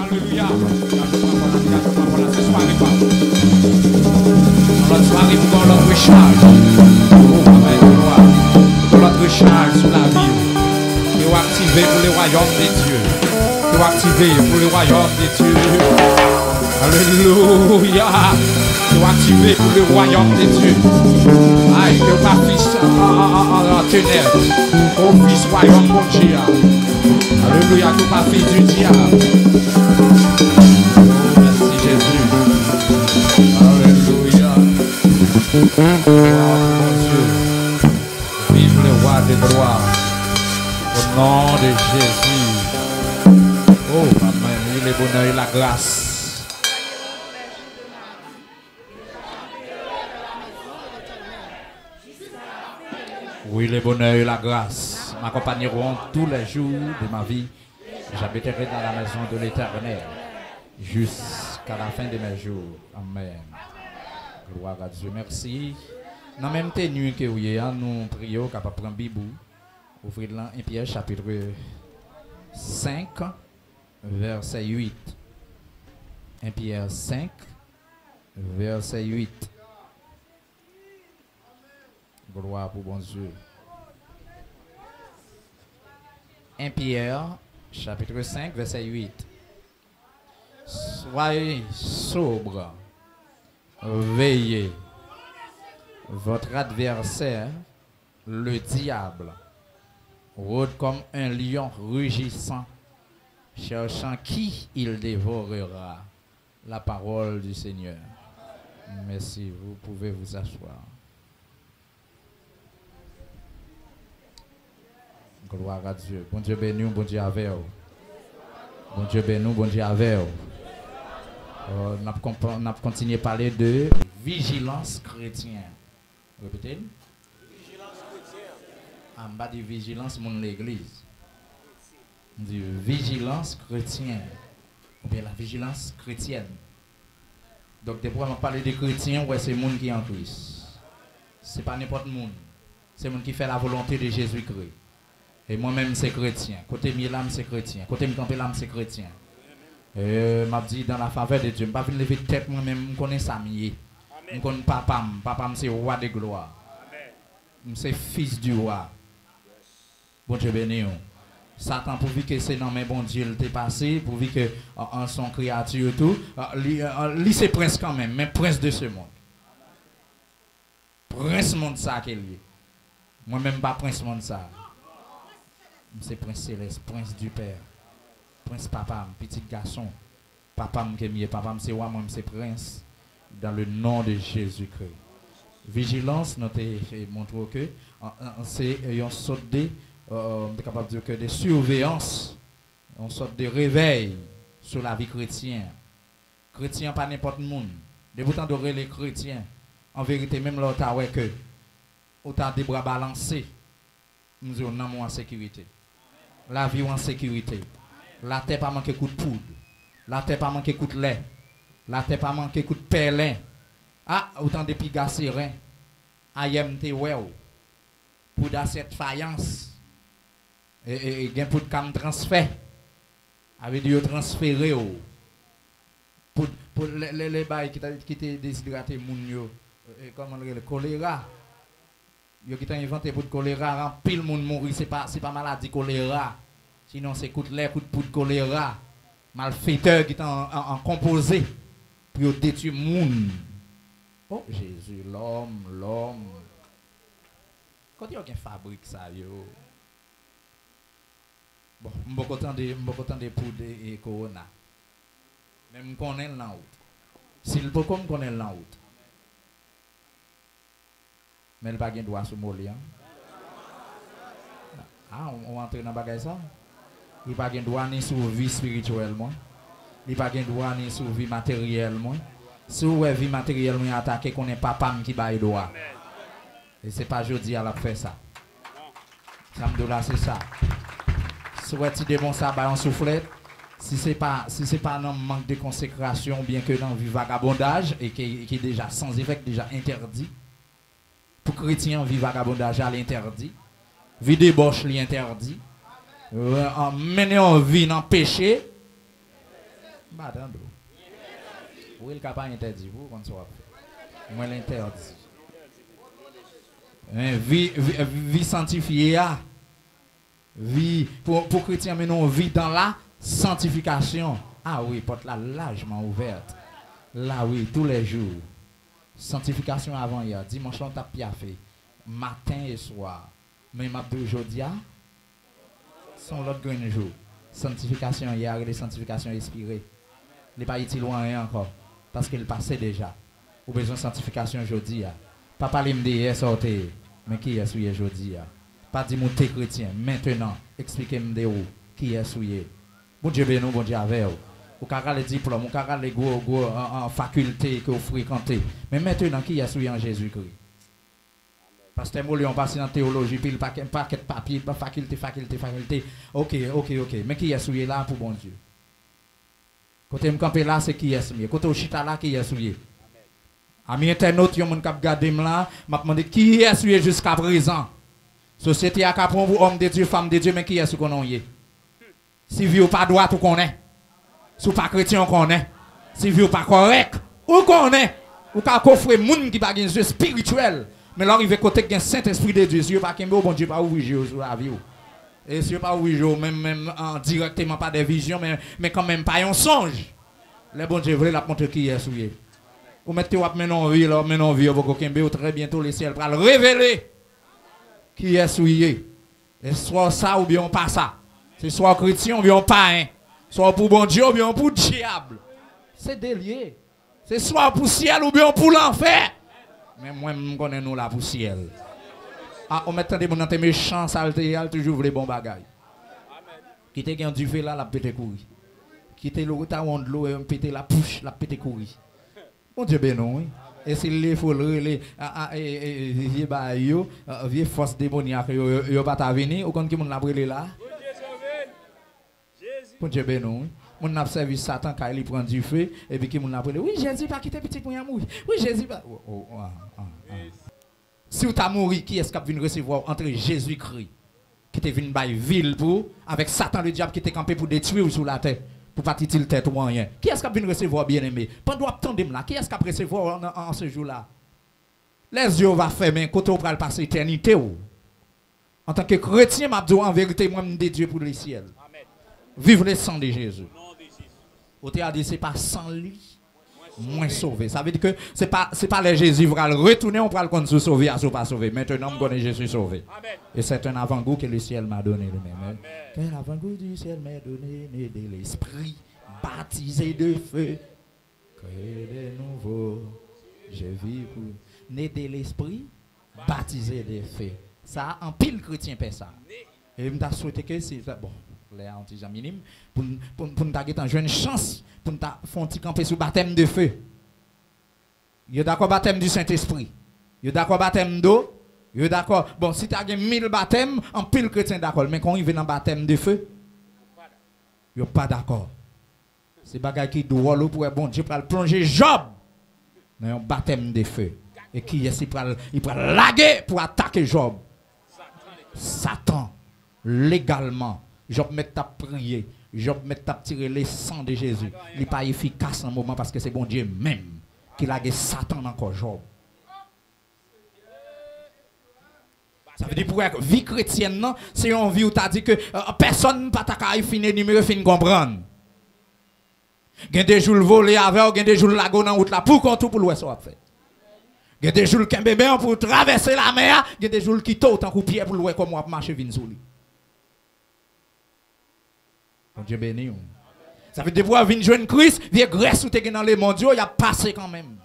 Alléluia. Ce soir, notre soirée pour notre recharge. Amen. Pour notre recharge sur la vie. Qui est activé pour le royaume de Dieu. Qui est activé pour le royaume de Dieu. Alléluia. Qui est activé pour le royaume de Dieu. Aïe, que pas fils en ténèbres. Au fils royaume mon Dieu. Alléluia, que pas fils du diable. Merci Jésus. Alléluia. Oh mon Dieu. Vive le roi des gloires. Au nom de Jésus. Oh, amen. Il est bonheur et la grâce. Oui, le bonheur et la grâce m'accompagneront tous les jours de ma vie. J'habiterai dans la maison de l'Éternel jusqu'à la fin de mes jours. Amen. Gloire à Dieu. Merci. Dans la même tenue que nous prions capable de prendre Bible. Ouvrez là 1 Pierre chapitre 5, verset 8. 1 Pierre 5, verset 8. Gloire pour bon Dieu. 1 Pierre, chapitre 5, verset 8. Soyez sobres, veillez. Votre adversaire, le diable, rôde comme un lion rugissant, cherchant qui il dévorera. La parole du Seigneur. Merci, vous pouvez vous asseoir. Gloire à Dieu. Bon Dieu béni, bon Dieu avec vous. Bon Dieu béni, bon Dieu avec vous. On a continué à parler de vigilance chrétienne. Répétez. Vigilance chrétienne. En bas de vigilance, mon l'église. On dit vigilance chrétienne. Ou bien la vigilance chrétienne. Donc, depuis qu'on parle de chrétiens, ouais, c'est le monde qui est en Christ. Ce n'est pas n'importe monde. C'est le monde qui fait la volonté de Jésus-Christ. Et moi-même, c'est chrétien. Côté Milam, c'est chrétien. Côté Mkampelam, c'est chrétien. M'a dit dans la faveur de Dieu, je ne vais pas lever tête moi-même, je connais ça. Je connais papam. Papam, c'est roi de gloire. C'est fils du roi. Bon Dieu béni. Satan, pourvu que c'est dans mes bon Dieu, il t'est passé, pourvu que en son créature tout, lui c'est prince quand même, mais prince de ce monde. Prince monde ça qu'il est. Moi-même pas prince monde ça. C'est prince céleste, prince du Père, prince papa, petit garçon, papa c'est roi, moi c'est prince, dans le nom de Jésus-Christ. Vigilance, nous montrons que c'est une sorte de, capable de dire que de surveillance, une sorte de réveil sur la vie chrétienne. Chrétien, pas n'importe monde. De vous adorer les chrétiens, en vérité, même là, tu as que, autant des bras balancés, nous sommes en sécurité. La vie en sécurité. La terre pas manquer coup de poudre. La terre pas manquer coup de lait. La terre pas manquer coup de perlin. Ah, autant de pigas serein. Ayem te well. Pour d'assiette faïence. Et gain pour de cam transfert. Avec du transféré. Pour les bails qui te déshydraté moun yo. Comment le choléra. Yo qui t'a inventé pour le choléra, en pile monde mourir, c'est pas maladie choléra. Sinon c'est coup de lait, coup de poudre choléra. Malfaiteur qui est en composé pour détruire monde. Oh Jésus, l'homme. Quand il y a une fabrique ça yo. Bon, beaucoup temps de poudre et corona. Même connaît là haut. S'il peut comme connaît là haut. Mais il n'y a pas de droit sur Moli. Ah, on entre dans le bagage ça. Il n'y a pas de droit ni sur vie spirituellement. Il n'y a pas de droit ni sur vie matériellement. Si vous avez vie matériellement attaqué, qu'on n'est pas pam qui baille droit. Et ce n'est pas jeudi à la faire ça. Samedi c'est ça. Si vous avez des bons sabbats en soufflette, si ce n'est pas un manque de consécration, bien que dans le vagabondage, et qui est déjà sans effet, déjà interdit. Pour chrétiens, vivre vagabondage à l'interdit. Vie débauche l'interdit. Mener en vie dans le péché. Bah, attendez. Oui, le capable interdit, vous, comme ça. Moi, l'interdit. Vie sanctifiée, vie, pour chrétien, mais non, vie dans la sanctification. Ah oui, porte là largement ouverte. Là, oui, tous les jours. Sanctification avant hier. Dimanche, on t'a piaffé. Matin et soir. Mais ma aujourd'hui, sont l'autre grand jour. Sanctification hier, les sanctifications expirées. Il n'est pas utile loin rien encore. Parce qu'il passait déjà. Ou besoin de sanctification aujourd'hui. Pas parler de hier sortez. Mais qui est souillé aujourd'hui? Pas dire mon t'es chrétien. Maintenant, expliquez-moi de où. Qui est souillé? Bon Dieu béni, bon Dieu avec vous. Ou qu'à les diplômes, ou qu'à les gros facultés que vous fréquentez. Mais maintenant, qui est souillé en Jésus-Christ? Parce que nous, on passe dans la théologie, puis il paquet de papier, faculté. Ok. Mais qui est souillé là pour bon Dieu? Côté me camper là, c'est qui est souillé. Côté au chita là, qui est souillé. Amis internautes, yon moun kap gade là, m'a demandé qui est souillé jusqu'à présent. Société a capon pour homme de Dieu, femme de Dieu, mais qui est sous qu'on y est. Si vous pas droit, ou qu'on est. Si vous pas chrétien, on connaît. Si vous pas correct, ou qu'on est. Ou qu'à coffrer moun qui pas un jeu spirituel. Mais là, il veut côté qu'il y a Saint-Esprit de Dieu. Si vous pas qu'un bon Dieu, pas ouvrir sur la vie. Et si vous pas ouvrir, même directement pas des visions, mais quand même pas un songe. Les bon Dieu veulent la montrer qui est souillé. Vous mettez maintenant vie, là, maintenant vie, vous très bientôt le ciel pour le révéler qui est souillé. Et soit ça ou bien pas ça. C'est soit chrétien ou bien pas hein. Soit pour bon Dieu ou bien pour diable. C'est délié. C'est soit pour ciel ou bien pour l'enfer. Mais moi, je connais nous là pour ciel. Ah, on met des gens dans méchants, saleté, toujours les bons bagailles. Qui te gagne du feu là, la pété courir. Qui te le retard de l'eau et pété la pouche, la pété courir. Mon Dieu béni. Et s'il les faut les vieux force démoniaque yo pas ta venir ou quand qui moun la brûler là. Mon Dieu béni. Mon n'a servi Satan quand il prend du feu et puis qui moun la brûler. Oui, Jésus pas quitter petit pour y mourir. Oui, Jésus pas. Si vous t'as mouru, qui est-ce qui a venu recevoir entre Jésus-Christ qui était venu bailler ville pour avec Satan le diable qui était campé pour détruire sous la terre? Pour pas tirer le tête ou rien. Qui est-ce qui a pu recevoir bien-aimé? Pendant attendre là, qui est-ce qui a pu recevoir en ce jour-là? Les yeux vont fermer, quand on va passer l'éternité. En tant que chrétien, je en vérité, moi, je Dieu pour le ciel. Vive le sang de Jésus. Au théâtre, dit, ce n'est pas sans lui, moins sauvé. Ça veut dire que ce n'est pas les Jésus qui va le retourner, on va le compte sauver, à pas sauver. Maintenant, je connais Jésus sauvé. Et c'est un avant-goût que le ciel m'a donné. Quel avant-goût du ciel m'a donné, né de l'esprit, baptisé de feu, créé de nouveau, je vis pour. Né de l'esprit, baptisé de feu. Ça, en pile chrétien fait ça. Et je me souhaité que c'est bon. Les anti minime pour nous avoir une chance pour nous faire un petit camper sous baptême de feu. Vous d'accord baptême du Saint-Esprit. Vous d'accord baptême d'eau. Vous d'accord. Bon, si tu as 1000 baptêmes, en pile chrétien d'accord. Mais quand il vient dans baptême de feu, vous pas d'accord. C'est bagay qui doit pour bon Dieu pour plonger Job dans un baptême de feu. Et qui est il peut laguer pour attaquer Job. Satan légalement. Job met à prier, Job met à tirer le sang de Jésus. Il n'est pas efficace en moment parce que c'est bon Dieu même qui a Satan encore Job. Ça veut dire pour la vie chrétienne, c'est une vie où tu as dit que personne ne peut pas finir numéro fin comprendre. Il y a des jours voler avec, il y a des jours lago dans route là pour qu'on tout pour l'ouest soit fait. Il y a des jours qu'un bébé pour traverser la mer, il y a des jours qui t'ont tant coup pied pour l'ouest comme moi marcher vinn sous lui. Bon Dieu béni. Ça veut dire pour venir jouer Christ, vieille Grèce ou t'es dans les mondiaux, il a passé quand même.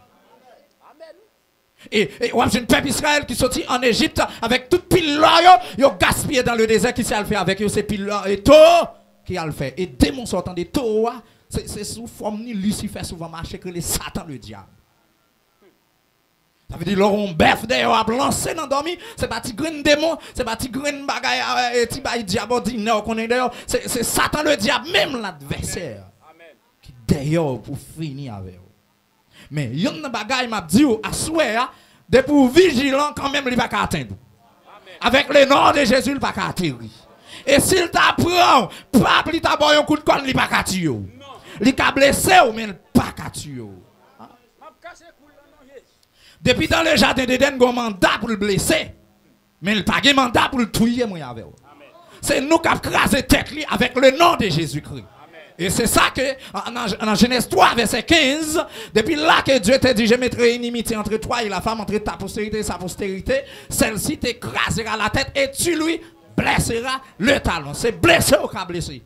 Et on a un peuple Israël qui sortit en Égypte avec toute pile là, il a gaspillé dans le désert qui s'est fait avec eux, ces piles là et tout qui a le fait. Et démon sortant de tout, c'est sous forme ni Lucifer souvent marché que les Satan le diable. Ça veut dire l'on bœuf d'ailleurs a lancé dans dormi, c'est pas petit grain démon, c'est pas petit grain bagaille et petit bail diable dîner qu'on est d'ailleurs, c'est Satan le diable même l'adversaire. Qui d'ailleurs pour finir avec vous. Mais yon bagaille m'a dit à souhait de pour vigilant quand même il va pas atteindre. Avec le nom de Jésus il va pas atterrir. Et s'il t'apprend, pas plus t'avoir un coup de conne il va pas tirer. Il a blessé ou mais il pas qu'à tuer. Depuis dans le jardin d'Éden, il a un mandat pour le blesser. Mais il n'a pas de mandat pour le tuer. C'est nous qui avons crasé tête avec le nom de Jésus-Christ. Et c'est ça que, en Genèse 3, verset 15, depuis là que Dieu t'a dit, je mettrai une inimitié entre toi et la femme, entre ta postérité et sa postérité, celle-ci t'écrasera la tête et tu lui blesseras le talon. C'est blessé ou pas blessé.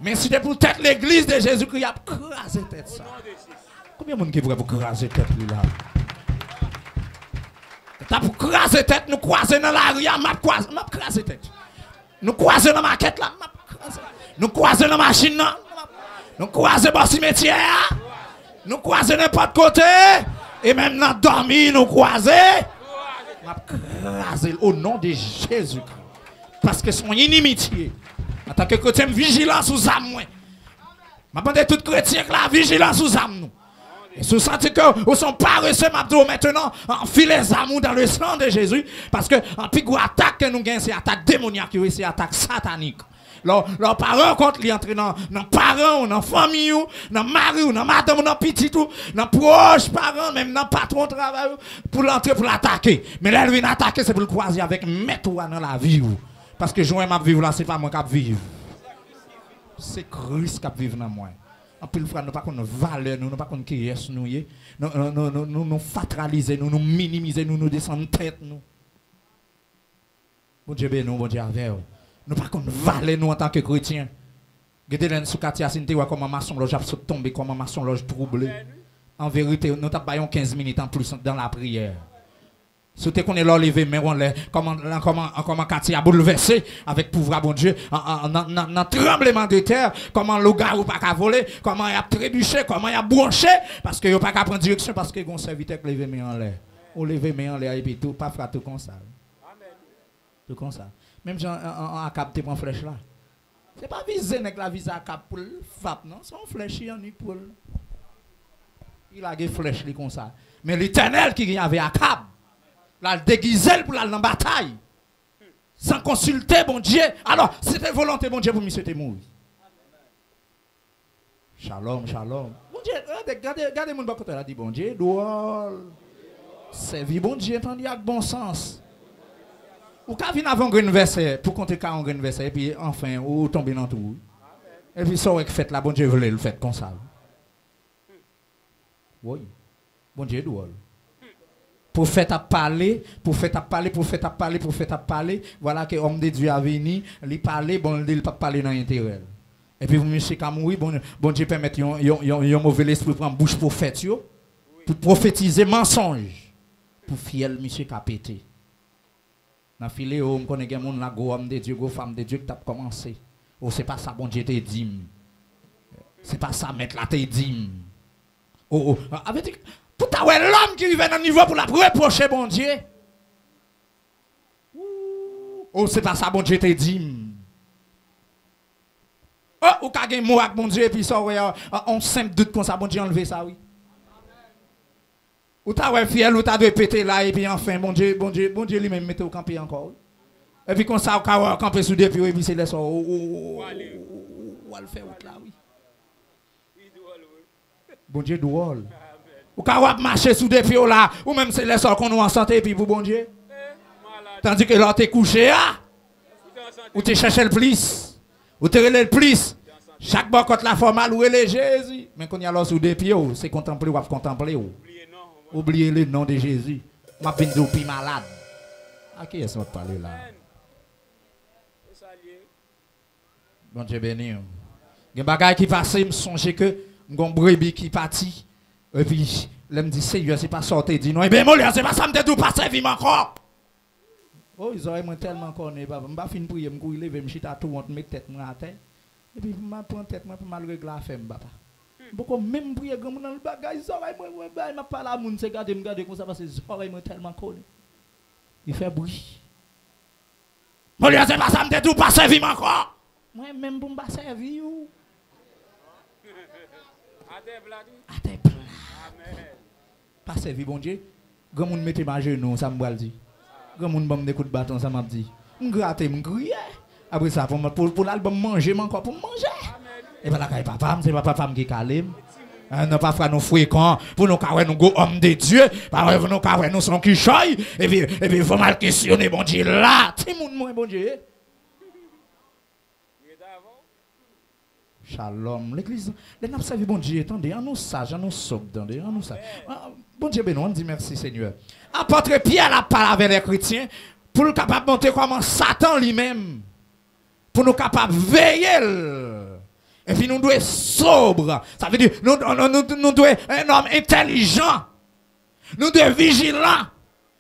Mais si tu pour tête l'église de Jésus-Christ, il a crasé tête ça. Combien de monde qui pourrait vous craser tête lui là? T'as pour craser tête, nous croiser dans la rue, m'a craser tête. Nous croiser dans ma quête là, m'a craser. Nous croiser dans la machine là. Nous croisons dans le cimetière, nous croisons n'importe côté, et même dans dormir, nous croisons. Au nom de Jésus. Parce que son inimitié, en tant que chrétien, vigilance sous âme. Je demande tout chrétien que la vigilance sous âme. Nous. Et si vous sentez que vous sont paresseux, maintenant, enfilez les amours dans le sang de Jésus. Parce que en plus gros attaque que nous gagnons, c'est attaque démoniaque, c'est attaque satanique. Leurs parents, quand ils entrent dans parents, dans famille, dans mari, dans madame, dans petit, dans proches parents, même dans patron de travail, pour l'entrer, pour l'attaquer. Mais là, lui, attaquer, c'est pour le croiser avec mettre dans la vie. Parce que joindre ma vie là, c'est pas moi qui vive. C'est Christ qui vive dans moi. En plus, nous ne pas qu'on valeur, nous ne pas qu'on qui est nous fataliser, nous minimiser, nous descendre tête. Bon Dieu, nous, bon Dieu, avec vous. Nous ne pas qu'on valeur nous en tant que chrétiens. Regardez sous Katia Sinte, comment maçon loge a tombé, comment maçon loge troublé. En vérité, nous avons 15 minutes en plus dans la prière. Si tu connais l'enlevé, mais comment Katia a bouleversé avec pouvoir bon Dieu, en tremblement de terre, comment le gars n'a pas qu'à voler, comment il a trébuché, comment il a branché, parce qu'il n'a pas qu'à prendre direction, parce qu'il y a un serviteur qui levé en l'air. On levé en l'air et puis tout, pas faire tout comme ça. Tout comme ça. Même si on a capté pour une flèche là. Ce n'est pas visé avec la visa à cap pour le FAP, non? C'est une flèche pour le. Il a des flèches comme ça. Mais l'Éternel qui avait à cap, là, déguisé pour la bataille. Sans consulter bon Dieu. Alors, c'était volonté bon Dieu pour monsieur te mourir. Shalom, shalom. Bon Dieu, regardez mon côté là, dit bon Dieu, doit servir bon Dieu, tandis avec bon sens. Ou quand vient avant un verset, pour compter 40 verset, et puis enfin, ou tomber dans tout. Et puis ça, que fait là, bon Dieu voulait le faire comme ça. Oui. Bon Dieu doit. Prophète a parlé, prophète a parlé, prophète a parlé, prophète a parlé. Voilà que l'homme de Dieu a venu, il parlait, bon, il ne pas parler dans l'intérieur. Et puis, monsieur Kamoui, bon Dieu permet un mauvais esprit pour prendre bouche prophète, pour prophétiser mensonge, pour fiel monsieur qui a pété. Dans le filet, on connaît des gens, la homme de Dieu, go femme de Dieu qui a commencé. Oh, c'est pas ça, bon Dieu te dit. C'est pas ça, mettre la te dit. Oh, avec pour l'homme qui vient dans le niveau pour la reprocher, bon Dieu. Oh, c'est pas ça, bon Dieu te dit. Oh, ou ka gen mot avec bon Dieu, et puis ça, on simple doute comme ça, bon Dieu enlever ça, oui. Ou t'as ouais fiel, ou t'as dû péter là, et puis enfin, bon Dieu lui-même mette au camper encore. Et puis comme ça, on camper sous des pieds, et puis c'est là, ou le faire là, oui. Bon Dieu doit. Ou quand on marcher sous des pieds là, ou même c'est les sorts qu'on nous en santé, et puis pour bon Dieu. Tandis que là, t'es couché, ou t'es cherché le plus, ou t'es relé le plus. Chaque fois quand la forme ou est Jésus. Mais quand il y a là sous des pieds, c'est contempler ou contempler. Oubliez le nom de Jésus. Ma vine de malade. À qui est-ce qu'on va parler là? Bon Dieu béni. Il y a des bagages qui passent, je me songe que mon brebis qui partit. Et puis, là, me dit, Seigneur, c'est pas sorti. Il dit, non, eh bien, moi, c'est pas ça, me dit, pas servir encore. Oh, ils auraient tellement connu, papa. Je vais finir pour me courir, je me chita tout, je me tête à terre. Et puis, je prends tête, je vais mal régler la femme, papa. Beaucoup même prier comme dans le bagage, ils auraient moi, pas la moun, c'est garder, me garder comme ça, parce que ils auraient tellement connu. Il fait bruit. Moi, c'est pas ça, me dit, pas servir encore. Moi, même pour me pas servir, à tes plats. Pas servi, bon Dieu. Grand monde mette ma genou, ça me dit. Grand monde me découte bâton, ça m'a dit. Me gratter, me crier. Après ça, pour l'album manger, encore pour manger. Et bien, là, papa, c'est pas papa qui calme. Non, parfois nous fréquents, pour nous carrer nous go hommes de Dieu, parfois nous carrer nous sommes qui choy, et puis il faut mal questionner, bon Dieu, là, tout le monde, bon Dieu. Shalom, l'église, les n'a servi bon Dieu, attendez, on nous sage, on nous sauve, attendez, on nous sage. Bon Dieu, ben on dit merci Seigneur. Apôtre Pierre a parlé avec les chrétiens, pour nous capable de montrer comment Satan lui-même, pour nous capable de veiller. Et puis nous devons être sobres. Ça veut dire nous devons être un homme intelligent. Nous devons être vigilants.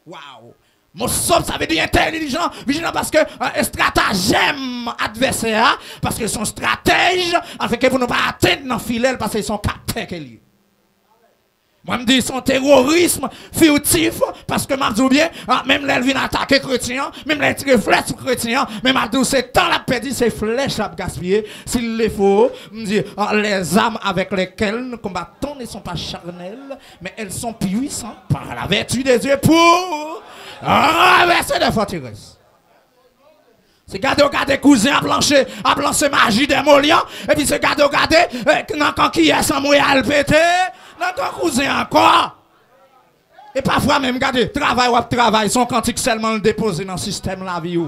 Waouh. Mon sobre, ça veut dire intelligent. Vigilant parce que un stratagème adversaire, parce qu'ils sont stratèges, afin que vous ne pas atteindre dans filet parce qu'ils sont captés. Moi, je me dis, son terrorisme furtif, parce que je dis bien, même les viennent attaquer les chrétiens, même les tirer flèches sur les chrétiens, même à c'est temps la perdu, ces flèches à gaspiller, s'il le faut, je me dis, les armes avec lesquelles nous combattons ne sont pas charnelles, mais elles sont puissantes par la vertu des dieux pour renverser des forteresses. C'est garder cousin à plancher magie d'émollient, et puis c'est garder quand qui est sans moyen pété. Notre cousin encore. Et parfois même, regardez, travail, son cantique seulement le déposer dans le système la vie.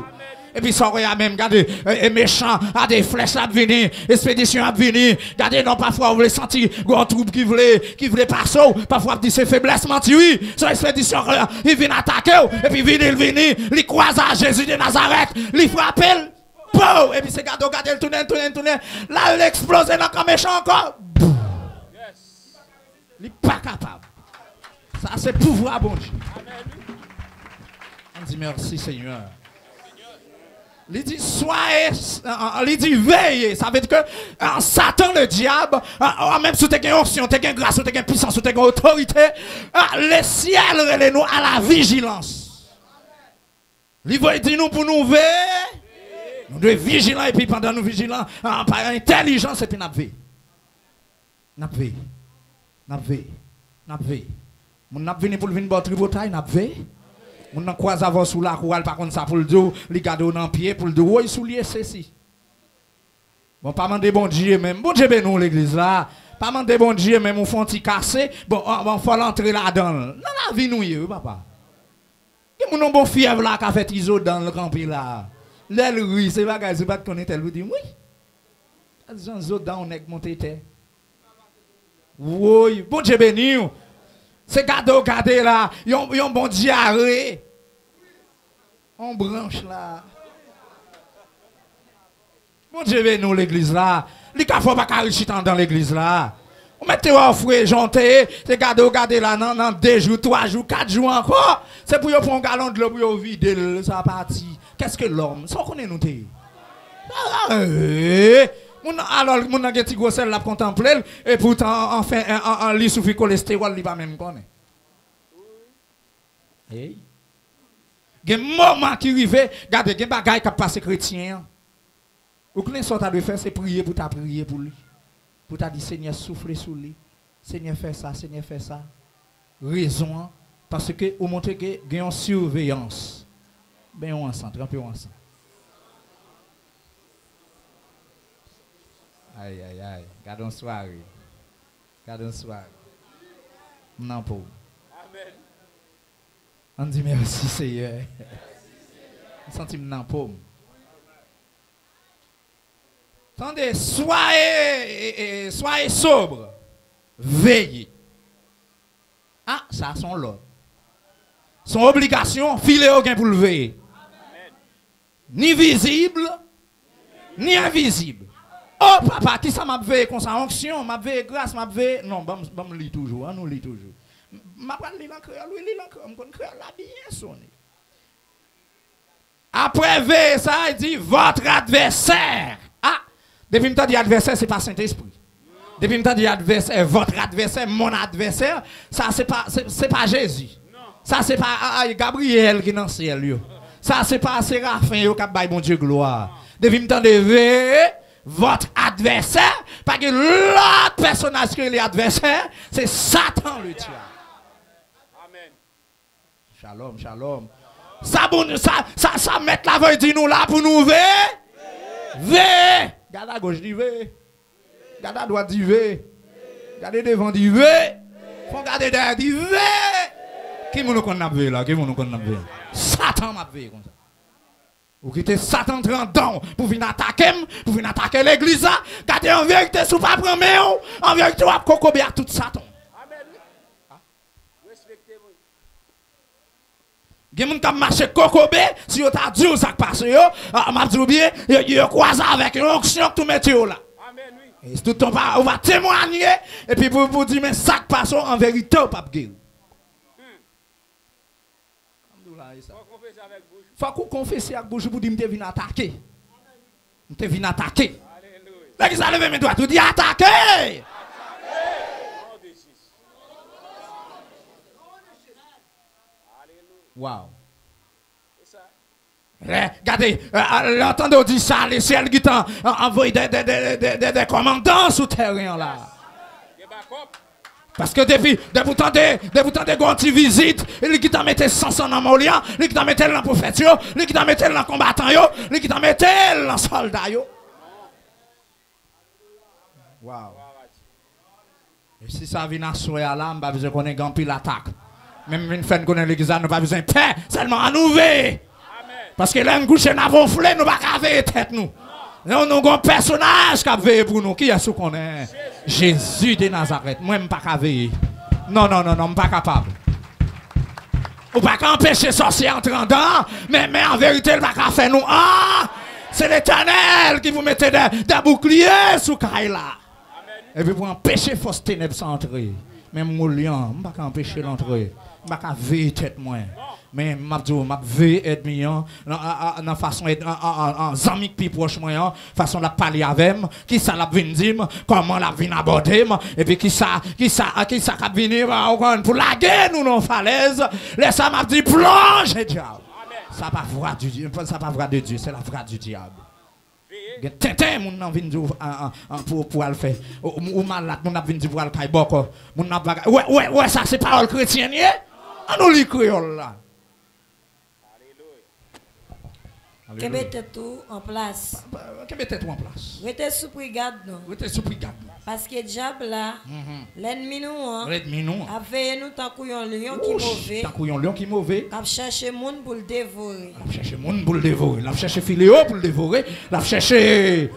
Et puis, ça même, regardez, méchant, à des flèches à venir, expédition à venir. Regardez, non, parfois, vous voulez sentir, une troupe qui voulait passer, parfois, vous dites, c'est faiblesse, menti, oui. Son expédition, il vient attaquer, et puis, il vient, il croise à Jésus de Nazareth, il frappe, et puis, c'est regardez, le tourner, là, il explose, là, comme méchant encore. Il n'est pas capable. Ça, c'est pouvoir, bon Dieu. On dit merci, Seigneur. Il dit soyez, il dit veillez. Ça veut dire que Satan, le diable, même si tu as une onction, tu as une grâce, tu as une puissance, tu as une autorité, le ciel relève nous à la vigilance. Il veut dire nous pour nous veiller. Nous devons être vigilants et puis pendant nous vigilants, par intelligence et puis nous veillons. Nous veillons. N'a veillé. Mon n'a venu pour venir battre bataille, n'a veillé. Mon n'a croise avant sous la cour, par contre ça pour le dos, les garder dans pied pour le dos, oui soulier ceci. Bon pas demander bon Dieu même. Bon Dieu ben nous l'église là. Pas demander bon Dieu même on font petit casser. Bon faut l'entrer là-dedans. Non la vie nous papa. Et mon bon fièvre là qui a fait iso dans le campi là. L'aile oui, c'est pas c'est pas connaître elle vous dit oui. Jean zo dans on est monté terre. Oui, bon Dieu béni. C'est garder là, yon bon diarrhée. On branche là. Bon Dieu béni l'église là. Les cas faut pas carricher dans l'église là. On mettez au fouet janté, c'est garder là dans 2 jours, 3 jours, 4 jours encore. C'est pour prendre un gallon de l'eau pour vider ça parti. Qu'est-ce que l'homme? Ça connaît nous té. Alors, mon a petit gros sel la contempler et pourtant enfin en lit sous cholestérol il pas même connaît. Hey. Gen moment qui arrive, regardez gen bagay qui passe chrétien. Ou que l'ensort à faire c'est prier pour ta prier pour lui. Pour ta dire Seigneur souffle sur lui. Seigneur fais ça, Seigneur fais ça. Raison parce que vous montrez que gen une surveillance. Ben on ensemble, trempez ensemble. Aïe, aïe, aïe. Gardons soirée. Gardons soirée. Non, pour. Amen. On dit merci, Seigneur. On sentit non, pour. Attendez, soyez sobre. Veillez. Ah, ça, son l'ordre. Son obligation, filer au gain pour le veiller. Ni visible, ni invisible. Oh papa, qui ça m'a veillé comme ça, onction, m'a veillé grâce, m'a veillé. Non, bon lit toujours, nous lit toujours. M'a pas lit en créole, lui lit en créole, on créole la bien sonné. Après veille ça, il dit votre adversaire. Ah, depuis m't'a dit adversaire, c'est pas Saint-Esprit. Depuis m't'a dit adversaire, votre adversaire, mon adversaire, ça c'est pas Jésus. Ça c'est pas Gabriel qui est dans le ciel. Ça c'est pas Séraphin qui a baillé mon Dieu gloire. Depuis m't'a dit votre adversaire, parce que l'autre personnage qui est l'adversaire, c'est Satan le diable. Amen. Shalom, shalom. Ça met la veille de nous là pour nous veiller. Veiller. Regarde à gauche, dit veiller. Gardez à droite d'Ivé. Gardez devant d'Ivé. Faut garder derrière d'Ivé. Qui nous qu'on a vu là? Qui nous qu'on a vu? Satan m'a vu comme ça. Vous quittez Satan dedans pour venir attaquer l'église. Gardez en vérité, sous pas prendre en vérité, vous avez cocobé à tout Satan. Il y a des gens qui marchent cocobé, si vous avez dit ça passe, m'a dit bien, vous croisez avec une onction tout métier là. Et tout le temps, on va témoigner, et puis vous dire, mais ça passe en vérité, vous pas guérir. Il faut qu'on confesse avec bouche pour dire que je viens attaquer. Je viens attaquer. Là, vous allez mes doigts, vous dites attaquer. Wow. Regardez, l'entendez dire ça, les ciels qui t'ont envoyé des commandants souterrains là. Parce que depuis vous tentez quand tu visites, il qui t'a mis 500 dans Molia, il qui t'a mis dans le prophète, il qui t'a mis dans le combattant, il qui t'a mis dans le soldat. Wow. Et si ça vient à soir là, on va besoin qu'on ait grand pile l'attaque. Même une fois qu'on ait l'église, nous pas besoin de paix, seulement à nous veiller. Parce que là, nous couchons, nous avons flé, nous ne pouvons pas veiller tête nous. Nous avons un personnage qui a veillé pour nous. Qui est ce qu'on est? Jésus de Nazareth. Moi, je ne peux pas veiller. Non, je ne suis pas capable. Ou pas empêcher sorcier entrer dedans, mais en vérité, il ne va pas faire nous. Ah! C'est l'Éternel qui vous mettez des boucliers sous Kaila. Et puis pour empêcher fausse ténèbres d'entrer. Même mon lion, je ne peux pas empêcher l'entrée. Je ne peux pas veiller tête moi. Mais je vais aider dans façon en amis plus proche moi, façon la parler avec moi, qui ça la vient dire, comment la vient aborder et puis qui ça va venir pour la guerre nous non falaise, laisse ça m'a dit plonge diable. Ça pas vrai du Dieu, ça pas vrai de Dieu, c'est la vraie du diable. Tintin mon nan vinn pour le faire ou malade mon n'a vinn pour le caille boko mon n'a ouais ça c'est parole chrétienne on nous lit créole là. Que mettez tout en place. Que mettez tout en place. Restez sous brigade non. Restez sous brigade. Parce que diable là, l'ennemi nous a fait nous tant qu'un lion qui mauvais. Tant qu'un lion qui mauvais. A cherché monde pour le dévorer. A cherché monde pour le dévorer. A cherché filéo pour le dévorer. A cherché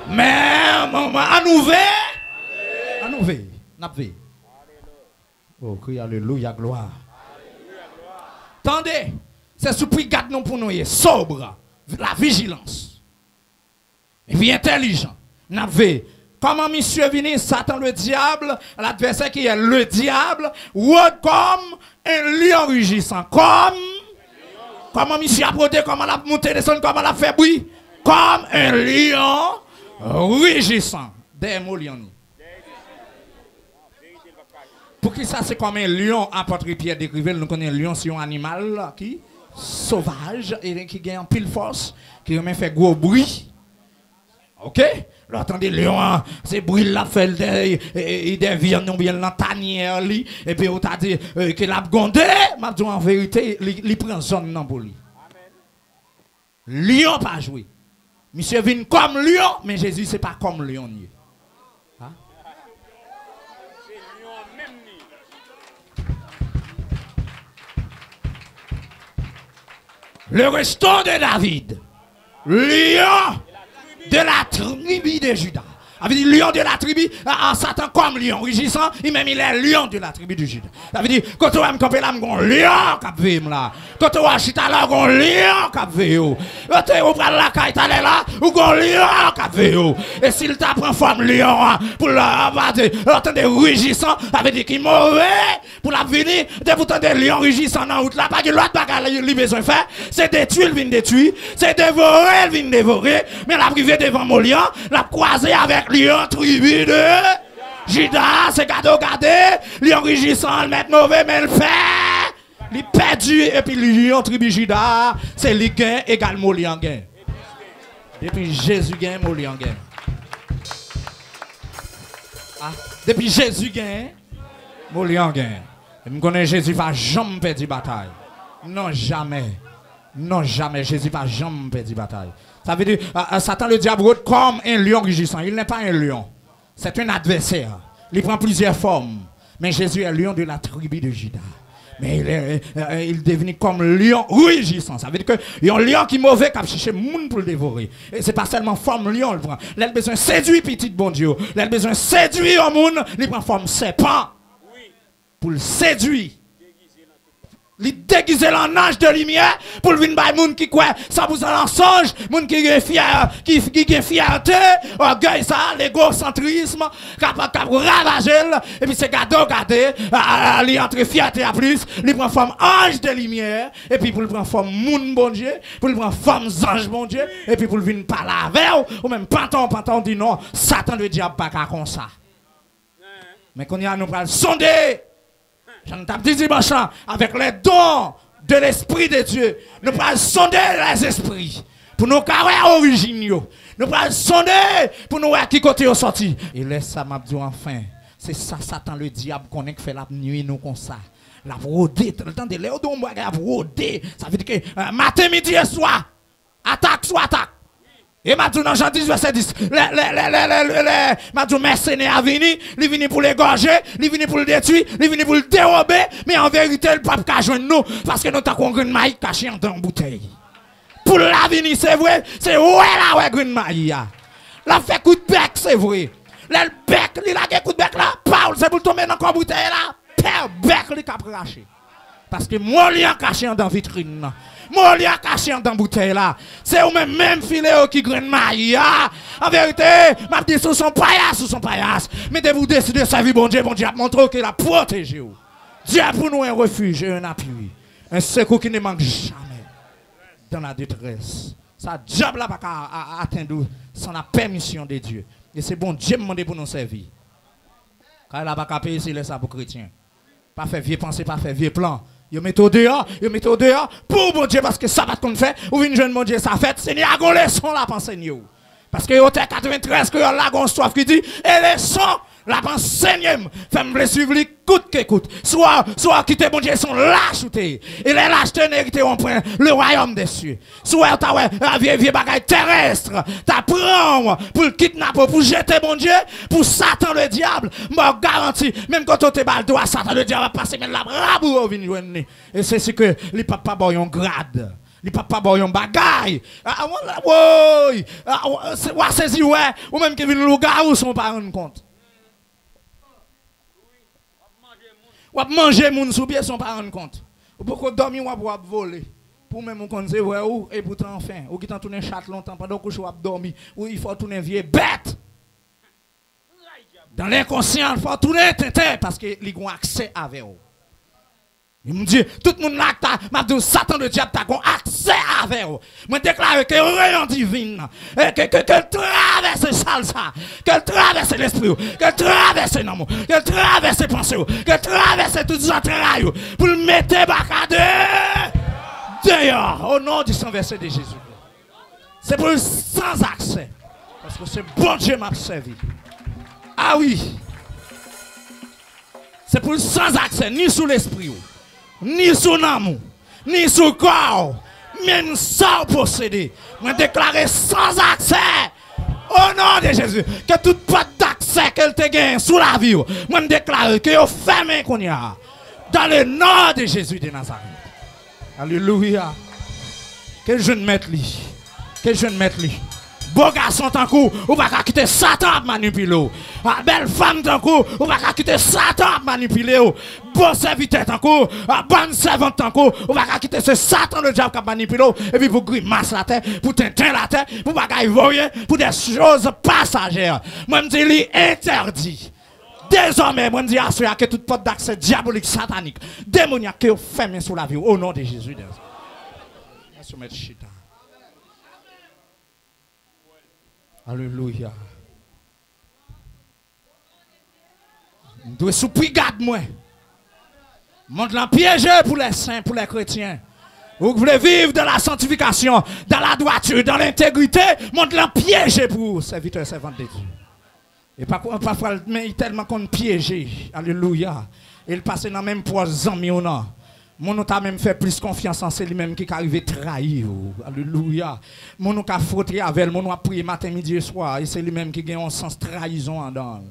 mais à nous veiller. À nous veiller. N'a veiller. Oh, crie alléluia gloire. Attendez. C'est sous brigade non pour nous sobre, la vigilance. Et puis intelligent. Comment monsieur venu, Satan le diable, l'adversaire qui est le diable, ou comme un lion rugissant. Comment monsieur a brodé, comment l'a monté, descend, comment l'a fait bruit. Comme un lion rugissant. Des mots lion. Pour qui ça c'est comme un lion, apôtre Pierre décrivait, nous connaissons un lion, c'est un animal qui sauvage et qui gagne en pile force, qui même fait gros bruit. Ok? Là, attendez, lion, c'est bruit là, fait des viandes bien dans tanière, et puis on t'a dit qu'il a gondé, m'a dit en vérité, il prend zone dans pour lui. Lion pas joué. Monsieur vient comme lion, mais Jésus c'est pas comme lion. Hein? Le restant de David, lion de la tribu de Juda. Ça veut dire lion de la tribu, en Satan comme lion rugissant, il est lion de la tribu de Juda. Ça veut dire, quand tu vas me camper là, je suis lion qui vient là. Quand tu vas chita là, je suis lion qui vient. Quand tu vas la caille là, je suis lion qui vient. Et s'il t'apprend forme lion, pour l'entendre rugissant, ça veut dire qu'il est mauvais. Pour la venir, de vous entendre lion rugissant dans la route là, pas que l'autre bagarre il a besoin de faire, c'est détruire, il vient détruire, c'est dévorer, il vient dévorer, mais la privé devant mon lion, la croiser avec lion tribu de Juda, c'est gado gardé, lion rugissant, le mettre mauvais, mais le fait, il perdu, et puis lion tribu Juda, c'est li gain également lion gain. Depuis Jésus gain, mon lion gain. Ah, depuis Jésus gain, mon lion gain. Je connais Jésus va jamais perdre bataille. Non, jamais. Non, jamais. Jésus va jamais perdre bataille. Ça veut dire, Satan le diable comme un lion rugissant. Il n'est pas un lion. C'est un adversaire. Il prend plusieurs formes. Mais Jésus est lion de la tribu de Juda. Mais il devient comme lion rugissant. Ça veut dire qu'il y a un lion qui est mauvais qui a cherché le monde pour le dévorer. Et ce n'est pas seulement forme lion. Il a besoin de séduire petit bon Dieu. Il a besoin de séduire le monde. Il prend forme serpent. Pour le séduire. Il déguise en ange de lumière pour le venir par les gens qui croient ça vous en songe, les gens qui ont fierté, orgueil, ça, l'égocentrisme, capable de ravager, et puis c'est garder, il entre fierté à plus, il prend forme ange de lumière, et puis pour le prendre forme moun bon Dieu, pour le prendre forme ange bon Dieu, et puis pour le venir parler avec ou même panton dit non, Satan le diable pas comme ça. Mais quand il y a nous pour sonder. J'en ai dit dimanche avec les dons de l'Esprit de Dieu. Nous allons sonder les esprits pour nous carrer originaux. Nous allons sonder pour nous voir qui côté au sorti. Et laisse ça m'a dit enfin. C'est ça Satan le diable qu'on fait la nuit nous comme ça. La rôder, le temps de Léo Dombo la rôder. Ça veut dire que matin, midi et soir, attaque soit attaque. Et m'a dit dans Jean 10, verset 10, m'a dit mercenaire a venu, il venu pour l'égorger, il venu pour le détruire, il venu pour le dérober, mais en vérité, le pape a joindre nous, parce que nous avons une maille cachée dans une bouteille. Pour l'avenir, c'est vrai, c'est ouais là, une maille. La fait coup de bec, c'est vrai. Le bec, il a coup de bec là, Paul, c'est pour tomber dans la bouteille là, père bec, il a craché. Parce que moi, il a caché dans la vitrine. Moi, il a caché dans la bouteille là. C'est au même filet qui graine maille. En vérité, m'a dit sous son paillasse. Mais de vous décider de servir bon Dieu a montré qu'il a protégé. Dieu a pour nous un refuge, un appui. Un secours qui ne manque jamais dans la détresse. Ça, diable n'a pas atteindre sans la permission de Dieu. Et c'est bon Dieu demande pour nous servir. Car il n'a pas payer, c'est ça pour chrétiens. Pas faire vieux pensée, pas faire vieux plan. Yo mettez au dehors pour bon Dieu parce que ça va qu'on fait ou une jeune mon Dieu ça fait c'est a gon leçon la pensée yo parce que yo 93 que la gon soif qui dit et leçon la pensée fait me suivre li coûte que coûte soit quitter bon Dieu son lâcheté et les lâchetés n'hérité on prend le royaume des cieux soit ta ouais vieux bagaille terrestre ta prend pour le kidnapper pour jeter bon Dieu pour Satan le diable m'a garanti même quand on te balle doigt Satan le diable va passer mais la brabou venir joindre et c'est ce que les papa boyon grade les papa boyon bagaille ouais saisi ouais ou même qui vient le gars ou son pas rendre compte. Ou manger moun sous pied sans pas rendre compte. Ou pourquoi dormir ou voler. Pour même on connaît ouais ou et pourtant enfin ou qui t'en tourner chat longtemps pendant que je ou dormir ou il faut tourner vieux bête. Dans l'inconscient, il faut tourner tête parce que ils ont accès avec eux. Il me dit, tout le monde là, m'a dit, Satan le diable, t'as accès avec eux. Je déclare que rayon divin, que traverse salsa, que traverse l'esprit, que traverse l'amour, que traverse les pensées, que traverse toutes les entrailles, pour le mettre bacade dehors, au nom du sang versé de Jésus. C'est pour le sans accès, parce que c'est bon Dieu m'a servi. Ah oui, c'est pour le sans accès, ni sous l'esprit. Ni sous l'amour, ni sous le corps, même sans posséder. Je déclare sans accès au nom de Jésus. Que toute porte d'accès qu'elle te gagne sous la vie, je déclare que vous fermez qu'on y a. Dans le nom de Jésus de Nazareth. Alléluia. Que je ne mette lui. Que je ne mette lui. Beau garçon tant coup, ou pas quitter Satan manipuler. Belle femme tant coup, ou pas quitter Satan manipuler. Bon serviteur tant coup, bonne servante tant coup, ou pas quitter ce Satan le diable qui manipule. Et puis vous grimace la terre, pour tinter la terre, pour pas voyer, pour des choses passagères. Moi je dis interdit. Désormais, moi je dis à ceux que toute porte d'accès diabolique, satanique, démoniaque, que vous fermez sur la vie au nom de Jésus. Merci, M. Chita. Alléluia. Nous devons souper garde-moi. Monde l'a piégé pour les saints, pour les chrétiens. Vous voulez vivre dans la sanctification, dans la droiture, dans l'intégrité. Monde l'a piégé pour serviteurs et servantes de Dieu. Et parfois, mais tellement qu'on piégé. Alléluia. Il passe dans même poids amis ou non. Mon t'a même fait plus confiance en c'est lui-même qui arrive trahir. Alléluia. Mon a frotté avec mon a prié matin, midi et soir. Et c'est lui-même qui gagne un sens trahison en dedans.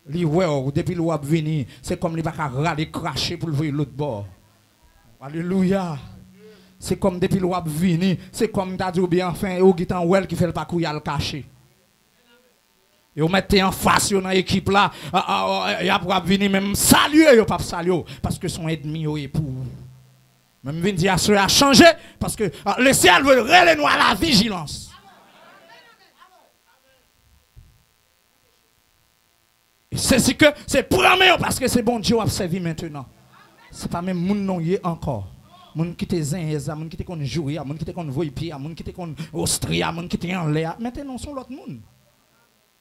Li ouais, depuis le a venu, c'est comme il va râler, cracher pour le voir l'autre bord. Alléluia. C'est comme depuis le a venu, c'est comme t'as dit bien enfin, au gitan well qui fait le parcours à le cacher. Et vous mettez en face dans l'équipe là, et après venir même saluer, pas saluer, parce que son ennemi est pour. Même venir dire cela a changé, parce que le ciel veut relayer nous à la vigilance. Et c'est ce que c'est premier, parce que c'est bon Dieu a servi maintenant. C'est pas même moun non y encore. Moun qui te zin, moun qui te kon jouer, moun qui te kon voyer pied, moun qui te kon Austria, moun qui te en l'air. Maintenant sont l'autre monde.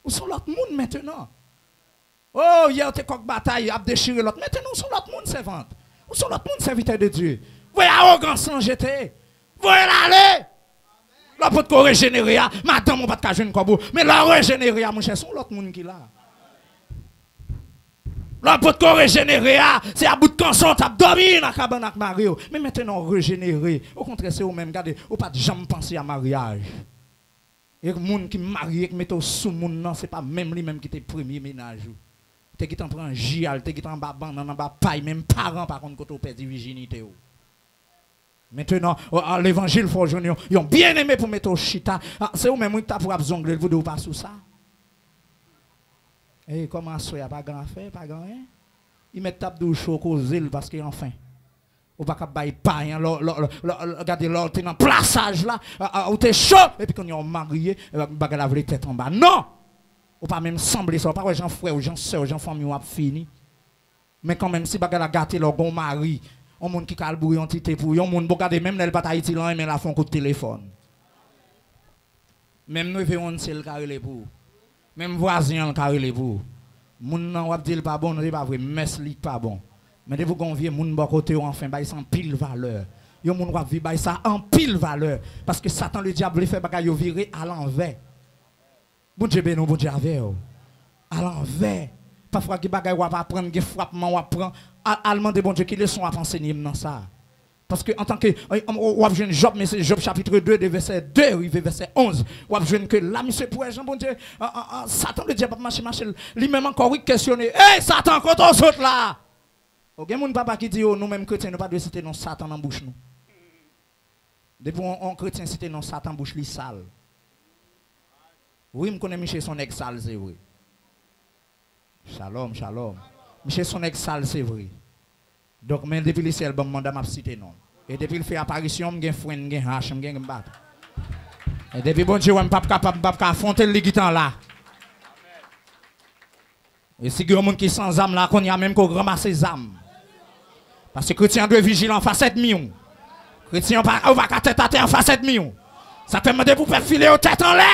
Où sont l'autre monde maintenant? Oh, hier, t'es coq bataille, a déchiré l'autre. Maintenant, où sont l'autre monde servante? Où sont l'autre monde serviteur de Dieu? Voyez arrogant sans jeter. Voyez l'aller. Là, pour te régénérer, madame, on va te cacher une corbeau. Mais là, régénérer, mon cher, sont l'autre monde qui là. Là, pour te régénérer, c'est à bout de canson, t'as dormi dans la cabane avec Mario. Mais maintenant, régénérer. Au contraire, c'est au même, regardez, ou pas de jamais penser à mariage. Et les gens qui marient, qui mettent sous le monde, ce n'est pas même lui-même qui était premier ménage. Tu qui t'en prend un gial, tu qui t'en bas banane, en bas paille, même parents par contre, quand tu perds la virginité. Maintenant, l'évangile, ils ont bien aimé pour mettre au chita. C'est eux même qui t'ont pour zongler, vous ne pas sous ça. Et comment ça, il n'y a pas grand affaire, pas grand rien. Ils mettent tape de chaud au zèle parce qu'ils ont faim. Ou pas qu'à bailler paille, regardez l'autre, t'es dans le plaçage là, ou t'es chaud, et puis quand ils ont marié, bagarre la vraie tête en bas. Non! Ou pas même sembler ça, ou pas gens frère, ou gens soeur, gens famille, ou a fini. Mais quand même, si bagarre la gâté leur bon mari, on monde qui calbouille en tité pour, on monde regarder même les batailles tilan, mais la font coup de téléphone. Même nous, on sait le carré les pour. Même voisin, le carré les pour. Moun nan wap dit pas bon, non, c'est pas vrai, messe li pas bon. Mais de vous conviez, moun bon côté enfin bail sans pile valeur. Yo moun wap vi bail ça en pile valeur parce que Satan le diable il fait bagay yo virer à l'envers. Bon Dieu ben bon Dieu avec à l'envers. Parfois qui bagay wap apprendre, qui frappement wap prend, allemand de bon Dieu qui leçon à enseigner dans ça. Parce que en tant que wap jeune Job, mais c'est Job chapitre 2 de verset 2 arrivé verset 11. Wap jeune que là monsieur pour Jean bon Dieu Satan le diable marcher lui même encore oui questionner. Hey Satan quand on saute là. Ok, mon papa qui dit, oh, nous-mêmes chrétiens, nous ne pas de citer non Satan dans la bouche nous. Depuis on chrétien citer non Satan dans bouche li sale. Oui, je connais Michel son ex sale, c'est vrai. Shalom, shalom. Michel son ex sale, c'est vrai. Donc, mais depuis le ciel, bon, mandat m'a cité non. Et depuis il fait apparition, je suis un frère, je suis hache, je suis un bat. Et depuis bon Dieu, je ne suis pas capable d'affronter le guitan là. Et si il y a des gens qui sont sans âme là, qu'on y a même qu'on ramasse ses âmes. Parce que les chrétiens doivent vigiler en face 7 millions. Les chrétiens ne vont pas tête à tête en face 7 millions. Ça te demande pour faire filer aux têtes en l'air.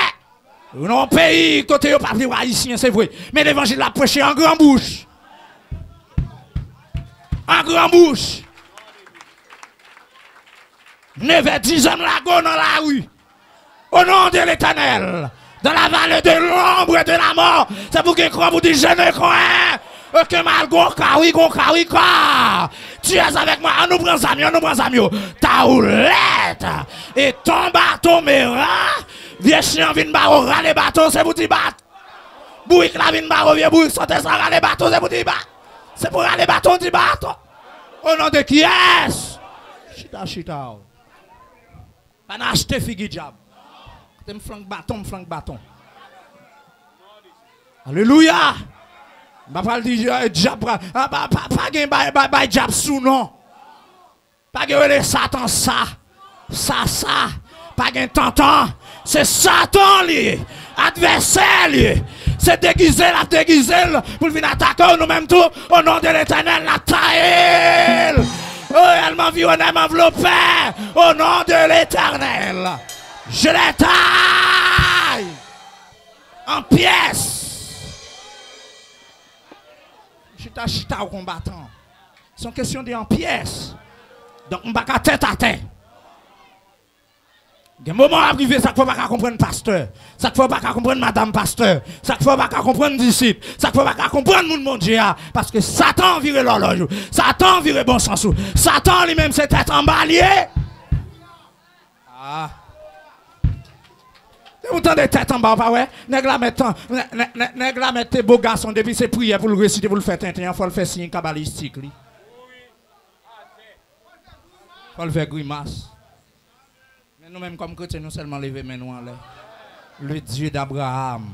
Dans le pays, côté pas de haïtien, c'est vrai. Mais l'évangile l'a prêché en grand bouche. En grand bouche. 9h10 hommes là, dans la rue. Au nom de l'Éternel. Dans la vallée de l'ombre et de la mort. C'est pour que croix vous dites je ne crois. Que mal gonka, oui, quoi. Tu es avec moi, on nous prend zamio. Ta roulette. Et ton bâton mera. Vieux chien vin baro, râle bâton, c'est pour t'y battre. Bouik la vin baro, vieux bouik, saute ça, râle bâton, c'est pour t'y battre. C'est pour râle bâton, t'y battre. Au nom de qui est-ce? Chita. Pas n'acheter figue diable. T'es flanc bâton. Alléluia. Pas dire diable, pas gain diable sous non. Pas gain le Satan ça. Pas gain tentant. C'est Satan lui, adversaire lui. C'est déguisé pour venir attaquer nous-mêmes tout au nom de l'Éternel la taille. Oh, elle m'environne, elle m'enveloppe au nom de l'Éternel. Je les taille en pièces. Chita au combattant. C'est une question de en pièces. Donc, on va tête à tête. Il y a un moment arrivé, ça ne faut pas comprendre pasteur. Ça ne faut pas comprendre madame pasteur. Ça ne faut pas comprendre disciple. Ça ne faut pas comprendre mon Dieu. Parce que Satan vire l'horloge. Satan vire bon sens. Satan lui-même c'est tête en balier. Ah. Vous entendez tête en bas, pas ouais? Nèg la mette beau garçon depuis ses prières pour le réciter, pour le faire tintin, il faut le faire signe cabalistique. Il faut le faire grimace. Mais nous-mêmes, comme chrétiens, nous seulement lever mes nous en l'air. Le Dieu d'Abraham,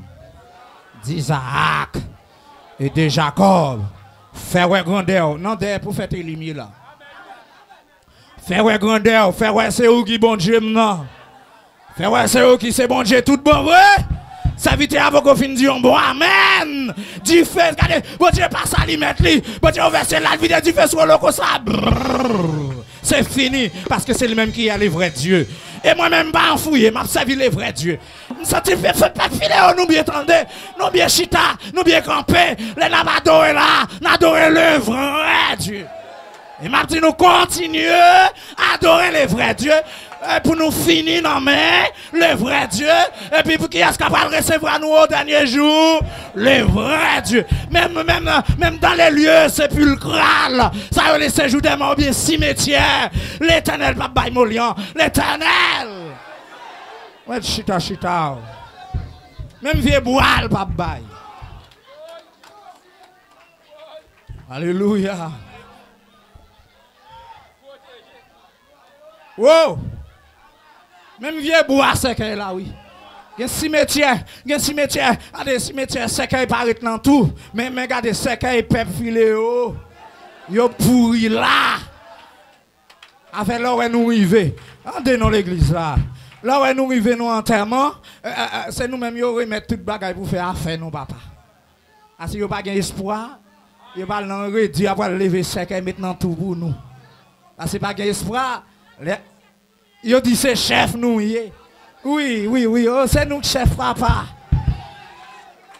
d'Isaac et de Jacob, faire ouais grandeur, non d'ailleurs pour faire tes limites là. Faire ouais grandeur, faire ouais c'est où qui bon Dieu non. Faire ouais c'est où qui c'est bon Dieu tout bon vrai. Ça vite avant qu'on finisse du bon amen. Du feu, regardez, bon Dieu passe à lui mettre lui. Bon Dieu verse la vidéo du feu sur le comme ça. C'est fini parce que c'est lui-même qui a les vrais dieux. Et moi-même, pas enfouillé, m'a servi les vrais dieux. Nous sommes fait pas filer, nous bien tendez, nous bien chita, nous bien camper, les n'adorent là, n'adorent le vrai Dieu. Et m'a dit nous continuer à adorer les vrais dieux pour nous finir non mais le vrai Dieu et puis pour qui est-ce qu'on va recevoir nous au dernier jour le vrai Dieu même dans les lieux sépulcrales ça les séjours des morts bien cimetière l'Éternel va bailler molian l'Éternel ouais chita même vieux bois pas bailler alléluia. Wow! Même vieux bois sec là, oui. Il y a un cimetière, des cimetières secs qui paraissent dans tout. Mais regardez, secs qui peuvent filer, ils pourri là. Avec là où nous arrivons, dans l'église là. Là où nous arrivons, nous enterrement, c'est nous-mêmes qui remettons toute bagaille pour faire affaire, nous, papa. Si vous n'avez pas d'espoir, vous n'avez pas réduire à lever sec et mettre dans tout pour nous. Si vous n'avez pas d'espoir, yo dit c'est chef nous yé. Oui, oh, c'est nous chef papa.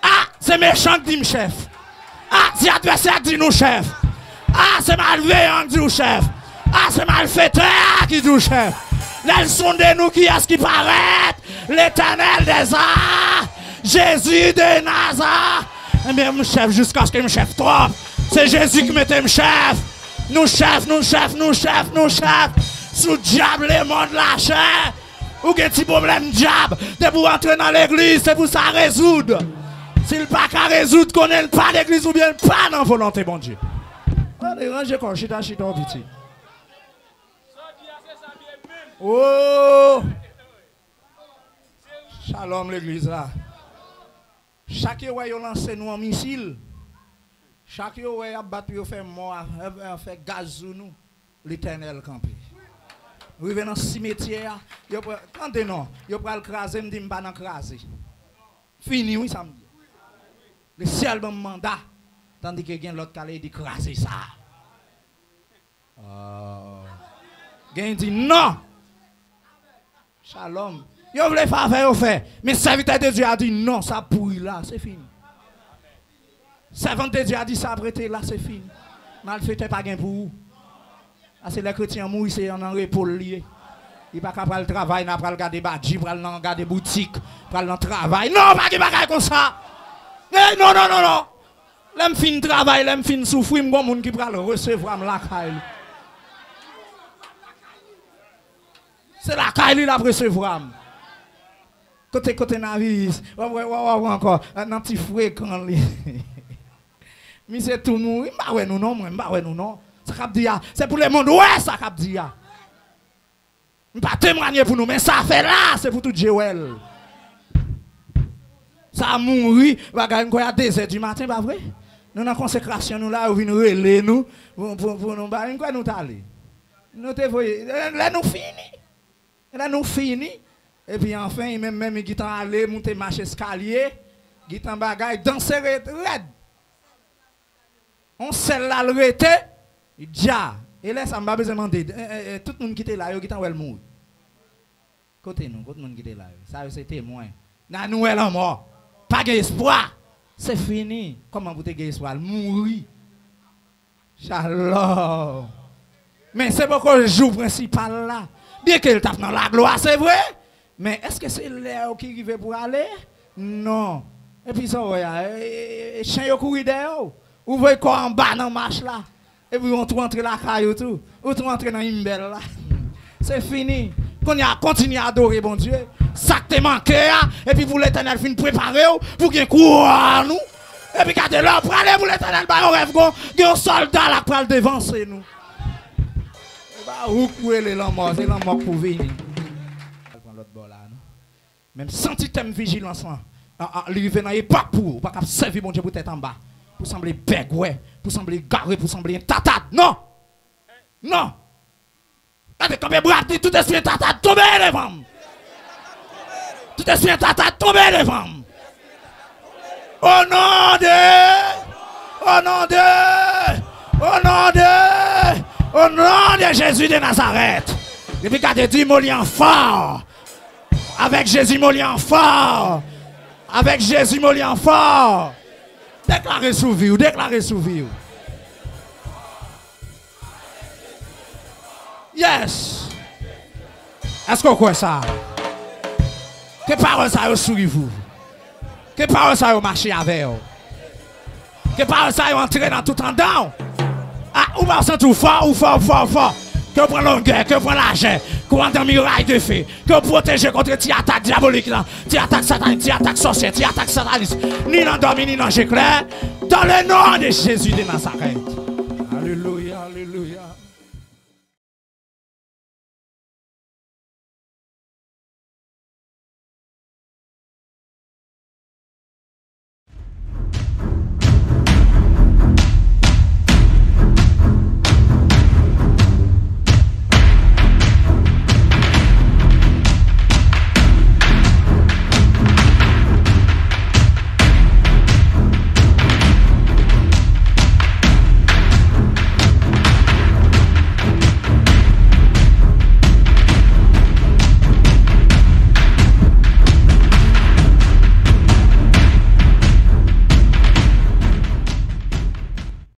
Ah, c'est méchant qui dit chef. Ah, c'est adversaire qui dit nous chef. Ah, c'est malveillant qui dit nous chef. Ah, c'est malfaiteur qui dit nous chef. Les sont de nous qui est-ce qui paraît l'Éternel des arts, Jésus de Nazareth. Mais mon chef jusqu'à ce que mon chef trop. C'est Jésus qui mettait mon chef. Nous chef. Sous diable le monde la chair. Ou qu'un petit problème diable. De pour entrer dans l'église, c'est pour ça résoudre. S'il pas qu'à résoudre, qu'on n'ait pas d'église ou bien pas dans volonté, bon Dieu. Allez, rangez quand chita petit. Oh! Shalom l'église là. Chaque fois, ils lancé nous en missile. Chaque fois, ils battu, ils fait mort, ils fait gaz sur nous. L'Éternel campé. Vous venez dans le cimetière, attendez non, vous pouvez le craser, me dit pas dans craser. Fini, oui, ça me dit. Le ciel me mandat, tandis que quelqu'un l'autre qui dit craser ça. Quelqu'un dit non. Shalom. Vous voulez faire, vous fait. Mais le serviteur de Dieu a dit non, ça pourrit là, c'est fini. Le servant de Dieu a dit ça prêté là, c'est fini. Malfaiteur pas gain pour vous. C'est les chrétiens mouillent, c'est en repos lié. Il n'y a pas qu'à le travail, il n'a pas regarder badji, il n'a pas regarder boutique, il n'a pas le travail. Non, pas qu'il n'y comme ça. Non. L'aime fin travail, l'aime fin souffrir, il y a des gens qui peuvent recevoir la caille. C'est la caille qui recevoir. Côté navis, encore, un petit fréquent. Mais c'est tout nous, nous non. C'est pour le monde, ouais, ça cap dit. Je ne pas témoigner pour nous, mais ça fait là, c'est pour tout Joël. Ça a mouru, il y a 2 heures du matin, pas vrai? Nous, dans la consécration, nous là, nous venons relayer nous, pour nous, quoi nous allons? Nous te voyons, là nous fini. Et puis enfin, même qui t'en allé, monter marche escalier, qui t'en bagaille, danser raide. On s'est là le rete. Dia, et là, ça m'a besoin de demander, tout le monde qui était là, il est mort. Côté nous, tout le monde qui était là, ça c'est témoin. Dans nous, elle est mort. Pas d'espoir. C'est fini. Comment vous avez espoir? Mourir. Shalom. Mais c'est pourquoi le jour principal là, bien qu'il tape dans la gloire, c'est vrai. Mais est-ce que c'est l'air qui arrive pour aller? Non. Et puis ça, ouais, chien yo courir derrière. Ou voyez quoi en bas dans marche là. Et puis on rentre la caille tout. Ou on rentre dans une belle là. C'est fini. Qu'on y a continué à adorer bon Dieu. Ça te manque et puis pour l'Éternel fin préparer pour qu'il croit nous. Et puis quand là pour aller pour l'Éternel ba on rêve un soldat là pour le devancer nous. Bah où couler les lambeaux, c'est lambeaux pour venir. Prendre l'autre bord là non. Même senti thème vigilance là. Arriver dans époque pour pas servir bon Dieu pour tête en bas. Pour sembler bègue ouais, pour sembler garé, pour sembler tatade. Non. Non. Quand comme bras dit tout esprit tatade tomber devant. Tout esprit tatade tomber devant. Au nom de Jésus de Nazareth. Depuis quand tu dis molien fort. Avec Jésus molien fort. Avec Jésus molien fort. Déclarez sous vie, déclarez sous vie. Yes. Est-ce qu'on croit ça? Que parole ça sur vous? Que parole ça a marché avec vous? Que parole ça a entré dans tout en dedans? Ah, ou pas tout fort, ou fort. Que vous prenez longueur, que vous prenez l'argent, que vous prenez muraille de feu, que vous protégez contre tes attaques diaboliques, tes attaques sataniques, tes attaques sorcières, tes attaques satanistes, ni dans dormi, ni dans clair, dans le nom de Jésus de Nazareth. Alléluia, alléluia.